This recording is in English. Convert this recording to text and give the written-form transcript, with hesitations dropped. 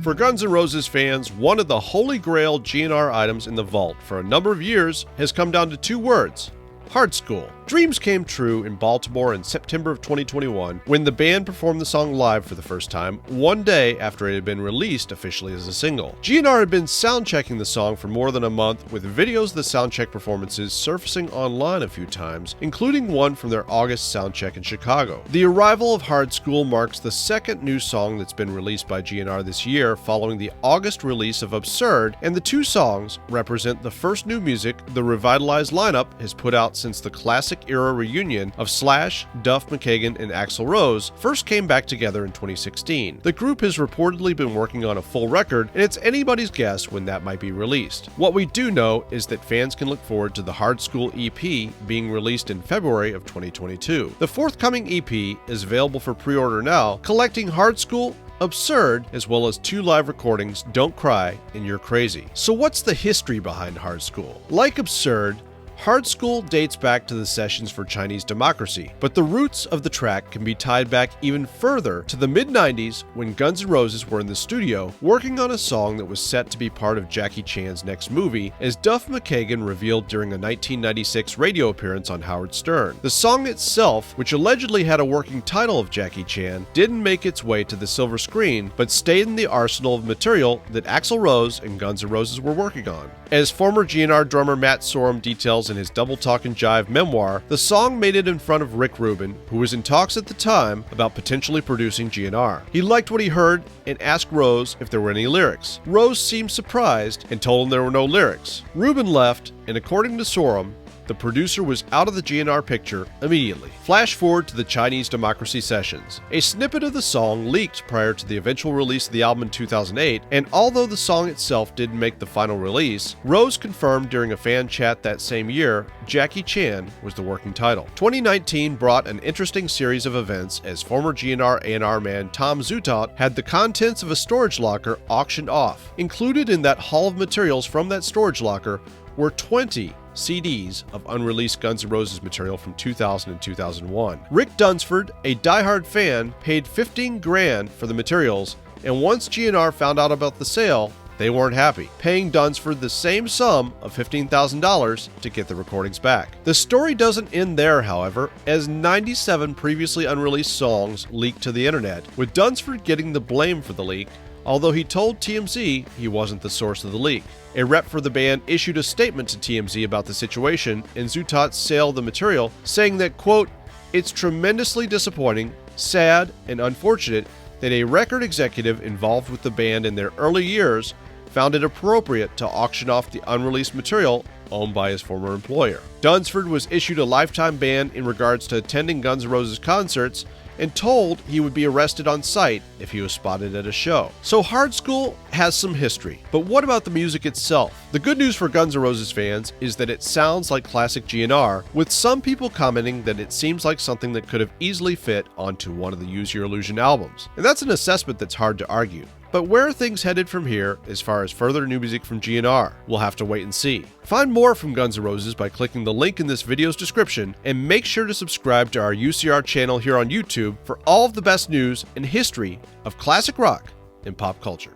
For Guns N' Roses fans, one of the holy grail GNR items in the vault for a number of years has come down to two words: Hard Skool. Dreams came true in Baltimore in September of 2021 when the band performed the song live for the first time, one day after it had been released officially as a single. GNR had been soundchecking the song for more than a month, with videos of the soundcheck performances surfacing online a few times, including one from their August soundcheck in Chicago. The arrival of Hard Skool marks the second new song that's been released by GNR this year, following the August release of Absurd, and the two songs represent the first new music the revitalized lineup has put out since the classic-era reunion of Slash, Duff McKagan, and Axl Rose first came back together in 2016. The group has reportedly been working on a full record, and it's anybody's guess when that might be released. What we do know is that fans can look forward to the Hard Skool EP being released in February of 2022. The forthcoming EP is available for pre-order now, collecting Hard Skool, Absurd, as well as two live recordings, Don't Cry and You're Crazy. So what's the history behind Hard Skool? Like Absurd, Hard Skool dates back to the sessions for Chinese Democracy, but the roots of the track can be tied back even further to the mid-90s when Guns N' Roses were in the studio working on a song that was set to be part of Jackie Chan's next movie, as Duff McKagan revealed during a 1996 radio appearance on Howard Stern. The song itself, which allegedly had a working title of Jackie Chan, didn't make its way to the silver screen, but stayed in the arsenal of material that Axl Rose and Guns N' Roses were working on. As former GNR drummer Matt Sorum details in his Double Talk and Jive memoir, the song made it in front of Rick Rubin, who was in talks at the time about potentially producing GNR. He liked what he heard and asked Rose if there were any lyrics. Rose seemed surprised and told him there were no lyrics. Rubin left, and according to Sorum, the producer was out of the GNR picture immediately. Flash forward to the Chinese Democracy sessions. A snippet of the song leaked prior to the eventual release of the album in 2008, and although the song itself didn't make the final release, Rose confirmed during a fan chat that same year, Jackie Chan was the working title. 2019 brought an interesting series of events as former GNR A&R man Tom Zutaut had the contents of a storage locker auctioned off. Included in that haul of materials from that storage locker were 20 CDs of unreleased Guns N' Roses material from 2000 and 2001. Rick Dunsford, a diehard fan, paid $15,000 for the materials, and once GNR found out about the sale, they weren't happy, paying Dunsford the same sum of $15,000 to get the recordings back. The story doesn't end there, however, as 97 previously unreleased songs leaked to the internet, with Dunsford getting the blame for the leak, although he told TMZ he wasn't the source of the leak. A rep for the band issued a statement to TMZ about the situation and Zutaut's sale of the material, saying that, quote, "It's tremendously disappointing, sad, and unfortunate that a record executive involved with the band in their early years found it appropriate to auction off the unreleased material owned by his former employer." Dunsford was issued a lifetime ban in regards to attending Guns N' Roses concerts and told he would be arrested on sight if he was spotted at a show. So Hard Skool has some history, but what about the music itself? The good news for Guns N' Roses fans is that it sounds like classic GNR, with some people commenting that it seems like something that could have easily fit onto one of the Use Your Illusion albums. And that's an assessment that's hard to argue. But where are things headed from here as far as further new music from GNR? We'll have to wait and see. Find more from Guns N' Roses by clicking the link in this video's description, and make sure to subscribe to our UCR channel here on YouTube for all of the best news and history of classic rock and pop culture.